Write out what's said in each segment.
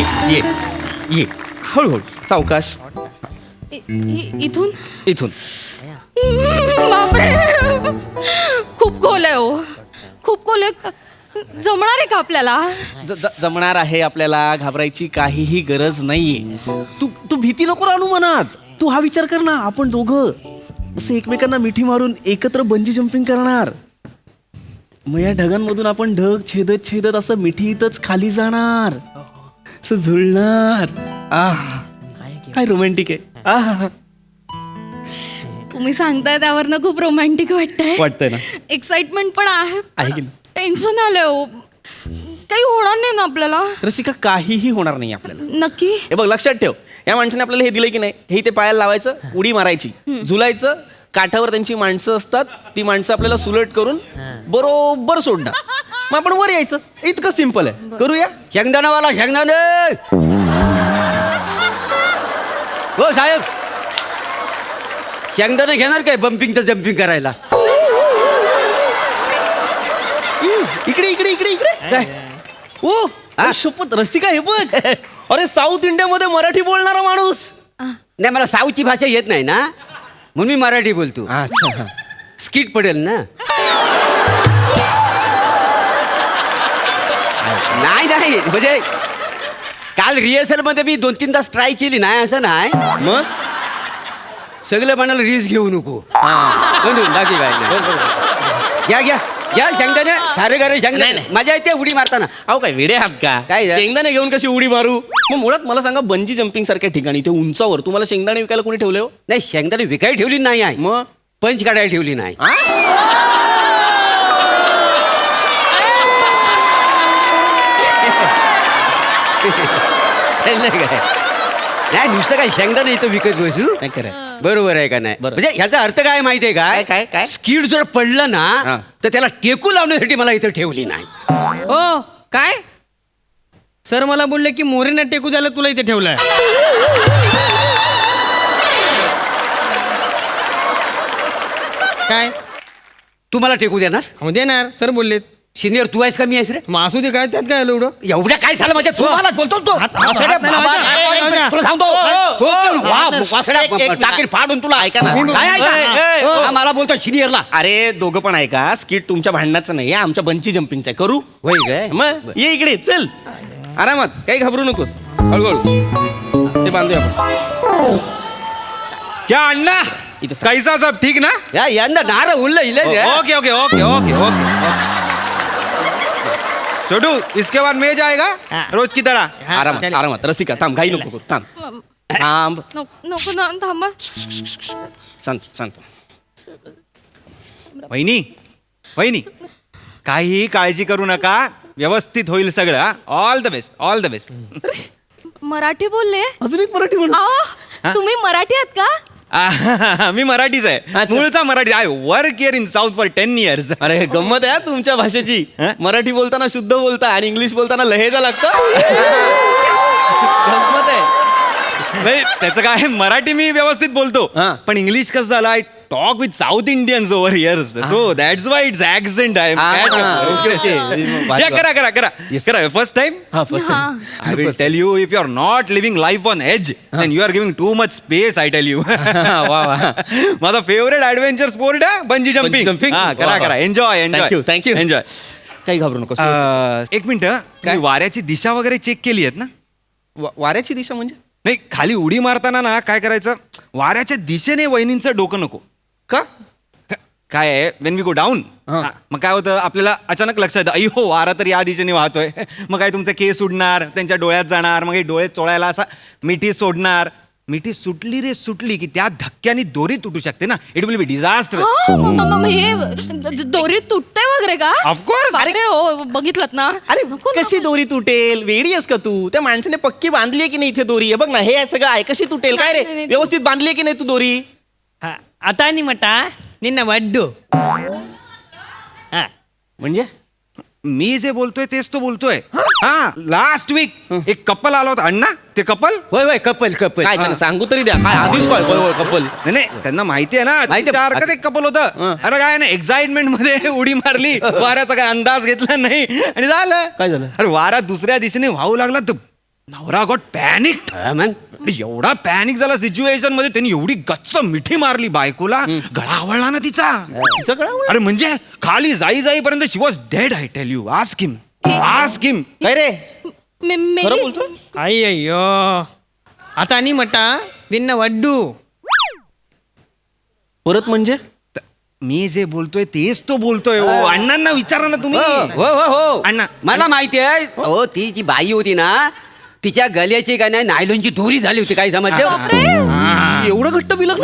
ये ये ये हळूहळू सावकाश. इथून इथून. बापरे, खूप खोल आहे हो, खूप खोल आहे. जमणार आहे का आपल्याला? जमणार आहे आपल्याला. घाबरायची काहीही गरज नाहीये. तू भीती नको आणू मनात. तू हा विचार कर ना, आपण दोघं असं एकमेकांना मिठी मारून एकत्र बंजी जम्पिंग करणार. मग या ढगांमधून आपण ढग छेदत छेदत असं मिठीतच खाली जाणार, असं झुलणार. काय रोमॅन्टिक आहे. तुम्ही सांगताय त्यावरनं खूप रोमॅन्टिक वाटतंय ना? एक्साइटमेंट पण आहे की नाही? टेन्शन आलंय हो. काही होणार नाही ना आपल्याला? रसिका, काहीही होणार नाही आपल्याला. नक्की? हे बघ, लक्षात ठेव, या माणसाने आपल्याला हे दिलंय की नाही, हे ते पायाला लावायचं, उडी मारायची, झुलायचं. काठावर त्यांची माणसं असतात, ती माणसं आपल्याला सुलट करून बरोबर सोडणार. मग आपण वर यायचं. इतकं सिंपल आहे. करूया. शेंगदाणावाला शेंगदाणे. हो साहेब, शेंगदाणे घेणार काय बम्पिंगचं जम्पिंग करायला? इकडे इकडे इकडे इकडे काय? ओ शपथ, रसिका हे बघ. अरे, साऊथ इंडियामध्ये मराठी बोलणारा माणूस. नाही, मला साऊथची भाषा येत नाही ना, म्हणून मी मराठी बोलतो. अच्छा. स्किट पडेल ना. नाही नाही, म्हणजे काल रिहर्सल मध्ये मी 2-3 तास ट्राय केली नाही, असं नाही. मग सगळं म्हणाल रिस्क घेऊ नको म्हणून, बाकी काय नाही. घ्या घ्या घ्या शेंगदाणे. खारे खारे शेंगदाणे, मजा येते उडी मारताना. अहो, काय वेडे आहात का? काय शेंगदाणे घेऊन कशी उडी मारू? मग मुळात मला सांगा, बंजी जम्पिंग सारख्या ठिकाणी ते उंचावर तुम्हाला शेंगदाणे विकायला कोणी ठेवले हो? नाही, शेंगदाणे विकायला ठेवली नाही आहे, मग पंच काढायला ठेवली नाही. नाही, नुसतं काय शेंगदाणे इथं विकत बसू? नाही खरं. बरोबर आहे का नाही? बरोबर. म्हणजे ह्याचा अर्थ काय माहितीये काय का? काय काय? स्किड जर पडलं हा. ना, तर त्याला टेकू लावण्यासाठी मला इथं ठेवली नाही. हो काय सर, मला बोलले की मोरेना टेकू द्यायला तुला इथे ठेवलंय. काय? तू मला टेकू देणार? हो देणार सर बोललेत. सिनियर तू आहेस का मी आहेस रे? मग असू दे, काय त्यात काय आलं एवढं? एवढ्या काय झालं म्हणजे तू मला बोलतो तो? वासड्या नाही बाबा, लावायचा. तुला सांगतो वासड्या टाकील फाडून तुला. ऐका ना. काय ऐका? हा, मला बोलतो सिनियरला. अरे, दोघं पण ऐका. स्किट तुमच्या भांडणाचं नाही, आमच्या बंची जम्पिंगचं आहे. करू? होय काय? मग ये इकडे, चल आरामात, काही घाबरू नकोस. हळूहळू ते बांधूया आपण. क्या अन्ना, इथं कैसा सब ठीक ना? यंदा नारळ उरलं इले okay okay okay okay okay. Chhotu, इसके बाद मैं जाएगा रोज की तरह. आरामात आरामात. रसिका थांब, घाई नको करू. थांब थांब. नको ना, थांबा. शांत शांत. वहिनी वहिनी, काही काळजी करू नका, व्यवस्थित होईल सगळं. All the best, all the best. Marathi बोलले? अजून एक मराठी म्हणून. अहो, तुम्ही मराठी आहात का? मी मराठीच आहे, अच्छा. मूळचा Marathi. I work here in south for 10 years. अरे, गंमत आहे तुमच्या भाषेची. मराठी बोलताना शुद्ध बोलता आणि इंग्लिश बोलताना लहेजा लागतं. गंमत आहे. नाही, त्याचं काय, मराठी मी व्यवस्थित बोलतो, हा. पण इंग्लिश कसं झालं, I talk with south Indians over here, so that's why it's accent. I करा करा करा करा. फर्स्ट टाइम हा, फर्स्ट हा. I will tell you, if you are not living life on edge, then you are giving too much space, I tell you. वा वा. माझा favourite adventure sport आहे बंजी Bungee jumping? जम्पिंग. वा, करा वा. करा, enjoy Thank you, thank you. Enjoy. काही घाबरू नको. एक मिनिट, काय वाऱ्याची दिशा वगैरे चेक केली आहेत ना? वाऱ्याची दिशा म्हणजे नाही, खाली उडी मारताना ना काय करायचं, वाऱ्याच्या दिशेने वहिनींचं डोकं नको. का? काय आहे, वेन वी गो डाऊन, मग काय होतं, आपल्याला अचानक लक्षात येतं, अय्यो वारा तर या दिशेने वाहतोय. मग काय तुमचे केस उडणार, त्यांच्या डोळ्यात जाणार, मग हे डोळे चोळायला असा मिठी सोडणार. मिठी सुटली रे सुटली की त्या धक्क्याने दोरी तुटू शकते ना. It will be disaster. हे दोरी तुटते वगैरे का? ऑफकोर्स. अरे हो, बघितलं ना. अरे, नको, कशी नको. दोरी तुटेल? वेडी आहेस का तू? त्या माणसाने पक्की बांधली आहे की नाही इथे दोरी? हे बघ ना, हे सगळं आहे, कशी तुटेल? काय नाही, रे, नाही. व्यवस्थित बांधली आहे की नाही तू दोरी? आता नि मटा निन्न वड्डू. म्हणजे मी जे बोलतोय तेच तो बोलतोय. हा, लास्ट वीक एक कपल आला होता अण्णा, ते कपल. होय होय, कपल कपल. काय त्यांना सांगू तरी द्या. काय आधीच काय कपल? नाही नाही, त्यांना माहिती आहे ना, माहिती आहे. सारखंच एक कपल होतं. अरे काय ना, एक्साइटमेंट मध्ये उडी मारली, वाऱ्याचा काय अंदाज घेतला नाही आणि झालं. काय झालं? अरे वारा दुसऱ्या दिशेने वाहू लागला तर नवरा गॉट पॅनिक. मग एवढा पॅनिक झाला सिच्युएशन मध्ये, त्यांनी एवढी गच्च मिठी मारली बायकोला, गळा आवळला ना तिचा. तिचा गळा आवळला? अरे म्हणजे खाली जाईपर्यंत she was dead. I tell you, ask him. काय रे मेली? खरं बोलतो? अय्यो आता आणि मटा बिन्न वड्डू. परत म्हणजे मी जे बोलतोय तेच तो बोलतोय. हो, अण्णांना विचारा ना तुम्ही. हो हो हो अण्णा. मला माहिती आहे. हो ती जी बाई होती ना, तिच्या गल्याची काय नाही नायलॉनची दोरी झाली होती. काय समजलं? बापरे. एवढं घट्ट बिलक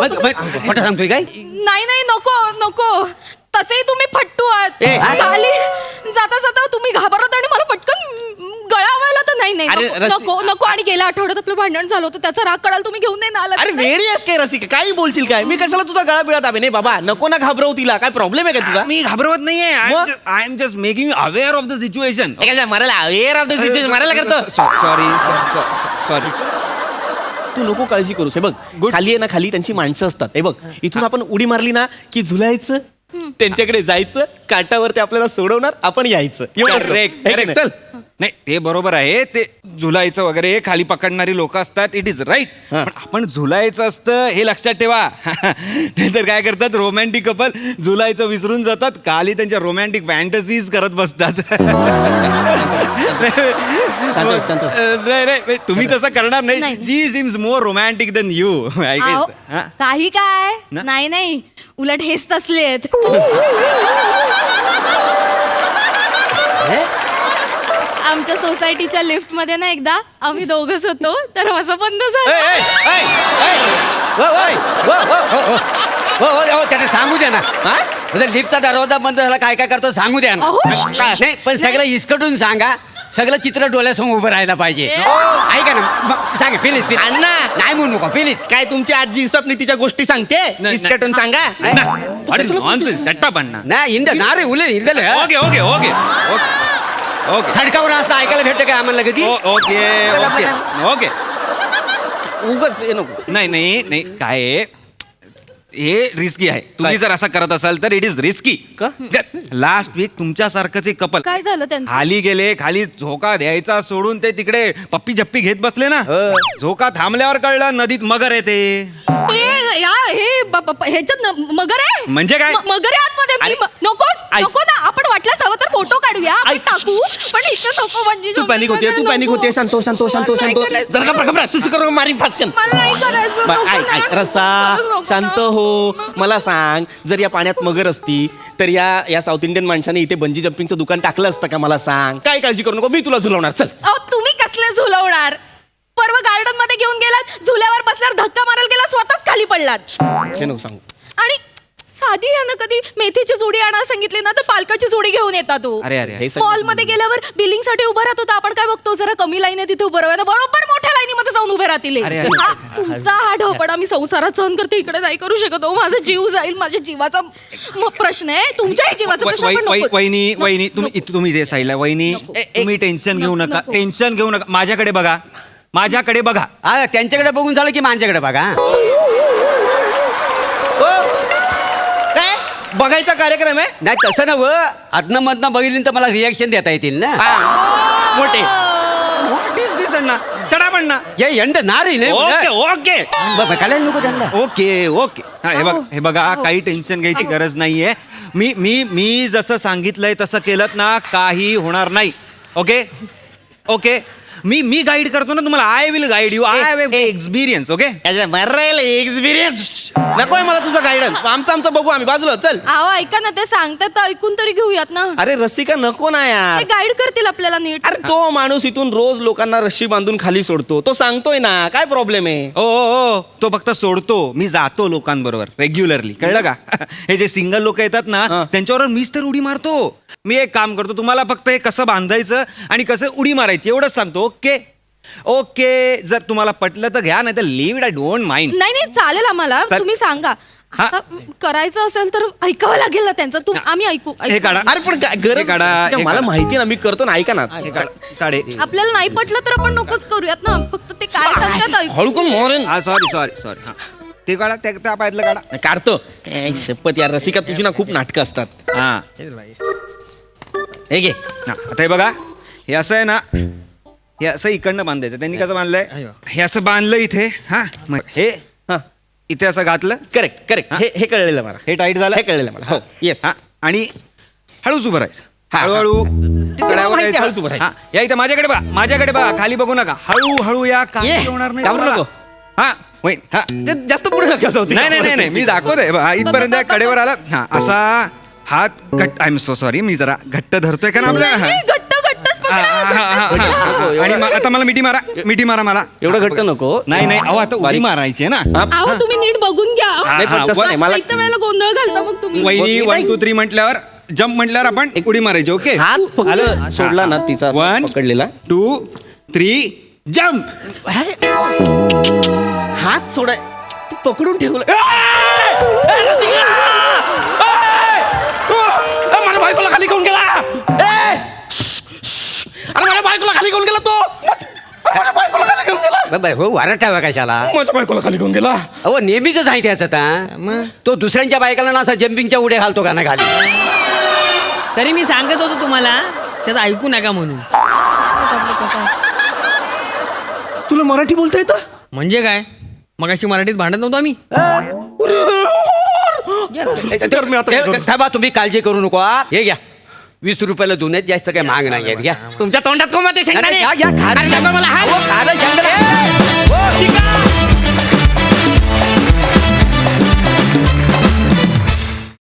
खोटं सांगतोय काय? नाही नको नको. तसेही तुम्ही फट्टू आहात. ए, खाली जाता जाता तुम्ही घाबरत आणि मला पटकन गळा आवळला तर नाही अरे, नको. आणि गेल्या आठवड्यात आपलं भांडण झालं होतं, त्याचा राग कळाल तुम्ही घेऊन नाही ना आलात. अरे वेळी आहेस काय रसिका, काही बोलशील काय? मी कशाला तुझा गळा बिळा दाबे? नाही बाबा, नको ना घाबरवू तिला. काय प्रॉब्लेम आहे का तुझा? मी घाबरवत नाहीये. मग? I am just making you aware of the situation. मारायला अवेअर ऑफ द सिच्युएशन मारायला करतो. सॉरी. तू नको काळजी करूस. हे बघ, खाली आहे ना, खाली त्यांची माणसं असतात. हे बघ, इथून आपण उडी मारली ना की झुलायचं, त्यांच्याकडे जायचं, काटावरती आपल्याला सोडवणार, आपण यायचं. Correct. चल. नाही ते बरोबर आहे. ते झुलायचं वगैरे खाली पकडणारी लोक असतात. It is right. पण आपण झुलायचं असतं हे लक्षात ठेवा. नाहीतर काय करतात रोमॅन्टिक कपल, झुलायचं विसरून जातात, खाली त्यांच्या रोमॅन्टिक फॅन्टसीज करत बसतात. नाही, तुम्ही तसं करणार नाही. नाही. She seems more romantic than you. आहो, काही काय नाही उलट हेच तसले आहेत. आमच्या सोसायटीच्या लिफ्ट मध्ये ना एकदा आम्ही दोघच होतो, दरवाजा बंद झाला. हो त्याला सांगू द्या ना. लिफ्टचा दरवाजा बंद झाला, काय काय करतो सांगू द्या ना. अहो, नाही पण सगळं इसकटून सांगा. सगळं चित्र डोळ्यासमोर उभं राहायला पाहिजे. ऐका ना, सांगा प्लीज. अण्णा. नाही म्हणू नको प्लीज. काय तुमची आजी इसप नीतीच्या गोष्टी सांगते? इसकटून सांगा. सट्टा बनणार. नाही इंड ना रे उले इंदल ओके. खडकावर असं ऐकायला भेटतं काय आम्हाला कधी? ओके. उगाच हे नको. नाही काय आहे, हे रिस्की आहे. तुम्ही जर असं करत असाल तर इट इज रिस्की. का? लास्ट वीक तुमच्यासारखंच एक कपल काय झालं त्यांचं? खाली गेले, खाली झोका द्यायचा सोडून ते तिकडे पप्पी झप्पी घेत बसले ना. झोका थांबल्यावर कळलं नदीत मगर येते. ह्याच्यात मगर आहे. म्हणजे काय? मगर आहे आतमध्ये. नको ना, आपण वाटल्यास हवं तर फोटो काढूया, आपण टाकू, पण इथं नको. म्हणजे तू पॅनिक होते. शांतो. जर का सुसू करून मारीन फाचकन. मला नाही करायचं. नको. रसा नको. शांत हो. मला सांग, जर या पाण्यात मगर असती तर या साऊथ इंडियन माणसाने इथे बंजी जम्पिंगचं दुकान टाकलं असतं का? मला सांग. काय काळजी करू नको, मी तुला झुलवणार. चल. अहो, तुम्ही कसले झुलवणार? परवा गार्डन मध्ये घेऊन गेलात, झुल्यावर बसल्यावर धक्का मारायला गेला, स्वतःच खाली पडलात. हे नको सांगू. आणि साधी यानं कधी मेथीची जोडी आणायला सांगितली ना तर पालकाची जोडी घेऊन येतात तो. अरे हे सगळं- मॉल मध्ये गेल्यावर बिलिंग साठी उभं राहत होता, आपण काय बघतो जरा कमी लाईन आहे तिथे उभं राहायला, बरोबर मोठ्या लाईनीमध्ये जाऊन उभे राहतील. हा, तुमचा हा ढोपडा मी संसारात सहन करते, इकडे नाही करू शकत हो. माझा जीव जाईल, माझ्या जीवाचा प्रश्न आहे, तुमच्याही जीवाचा प्रश्न. पण नको. वहिनी तुम्ही ते साईला. वहिनी तुम्ही टेन्शन घेऊ नका. नको. टेन्शन घेऊ नका. माझ्याकडे बघा. त्यांच्याकडे बघून झालं की माझ्याकडे बघा. काय बघायचा कार्यक्रम आहे? नाही तसं नव अदनं मधनं बघितली तर मला रिॲक्शन देता येतील ना. मोठे व्हॉट इज दिस अण्णा? चढा म्हणणा. ये एंड ना रे ओके. बघायला नको त्यांना. ओके. हे बघा, काही टेन्शन घ्यायची गरज नाहीये. मी जसं सांगितलंय तसं केलं ना, काही होणार नाही. ओके. मी गाईड करतो ना तुम्हाला. I will guide you. I have experience. Okay. Experience नकोय मला तुझा गायडन्स. आमचं बघू आम्ही. बाजूला चल. अहो, ऐका ना, ते सांगतात तर ऐकून तरी घेऊयात ना. अरे रसिका नको ना यार. ते गाईड करतील आपल्याला नीट. अरे तो माणूस इथून रोज लोकांना रस्सी बांधून खाली सोडतो. तो सांगतोय ना, काय प्रॉब्लेम आहे? ओ तो फक्त सोडतो. मी जातो लोकांबरोबर रेग्युलरली. कळलं का? हे जे सिंगल लोक येतात ना, त्यांच्यावर मीच तर उडी मारतो. मी एक काम करतो, तुम्हाला फक्त हे कसं बांधायचं आणि कसं उडी मारायची एवढंच सांगतो. ओके. जर तुम्हाला पटलं तर घ्या, नाही तर leave it. I don't mind. नाही चालेल आम्हाला. चल. तुम्ही सांगा. हा. आता करायचं असेल तर ऐकावं लागेल ना त्यांचं. आम्ही ऐकू. हे काढा. अरे पण गरज काढा, हे मला काढा. माहिती ना, मी करतो ना. ऐका ना. काढे. आपल्याला नाही पटलं तर आपण नकोच करूयात ना. फक्त ते काय सांगतात ऐकू. हळू करून मोरेन. सॉरी. ते काढा. त्या पायातलं काढा. काढतो. शपथ यार रसिका, तुझी ना खूप नाटकं असतात. हे घे. आता हे बघा, हे असं आहे ना, हे असं इकडनं बांधायचं. त्यांनी कसं बांधलंय अयो. हे असं बांधलं इथे. हा मग हे हा इथे असं घातलं. करेक्ट करेक्ट हे कळलेलं मला. हे टाईट झालं. हे कळलेलं मला. हो येस. हा आणि हळूच उभं राहायचं. हा, हा. हळूहळू मला माहिती आहे, हळूच उभं राहायचं. हा, या इथे माझ्याकडे बघा, माझ्याकडे बघा, खाली बघू नका. हळूहळू या, काही ये, होणार नाही घाबरू तुम्हाला. नको. हा होईल. हा ते जास्त पुढे नका जाऊ. नाही नाही नाही नाही मी दाखवतोय बघा, इथपर्यंत या कडेवर आला. हा असा हात घट्ट. आय एम सो सॉरी, मी जरा घट्ट धरतोय का ना आपल्या. हा. नाही, घट्टच हा, हा, हा, हा, पकडा. हा. आणि आता मला मिठी मारा मला. एवढं घट्ट नको. नाही नाही अहो आता उडी बारीक. मारायची आहे ना. अहो तुम्ही नीट बघून घ्या. नाही पण तसं नाही मला. साहित्य वेळेला गोंधळ घालता मग तुम्ही. वहिनी 1 2 3 म्हटल्यावर जम्प म्हटल्यावर आपण उडी मारायची. ओके हात फक्त आलं. सोडला ना तिचा असा 1 पकडलेला 2 3 जम्प. हात सोडाय तू पकडून ठेवलं. माझ्या बायकोला खाली घेऊन गेला. अरे माझ्या बायकोला खाली घेऊन गेला तो. माझ्या बायकोला खाली घेऊन गेला. बाई हो वारटावा कशाला. माझ्या बायकोला खाली घेऊन गेला. अहो नेहमीच आहे त्याचं. मग तो दुसऱ्यांच्या बायकाला ना असा जम्पिंगच्या उड्या घालतो का ना खाली. तरी मी सांगत होतो तुम्हाला त्याचं ऐकू नका म्हणून. तुला मराठी बोलता येतं. म्हणजे काय मग अशी मराठीत भांडत नव्हतो आम्ही. तर मी आता काय करू? थांबा तुम्ही काळजी करू नको. हा. हे घ्या 20 रुपयाला दोन आहेत, जास्त काही महाग नाही आहेत. घ्या तुमच्या तोंडात कोण ते नाही, नाही, घ्या, घ्या, खारं शेंगदाणे. मला हात. अहो, खारं शेंगदाणे. ओ, शिकार!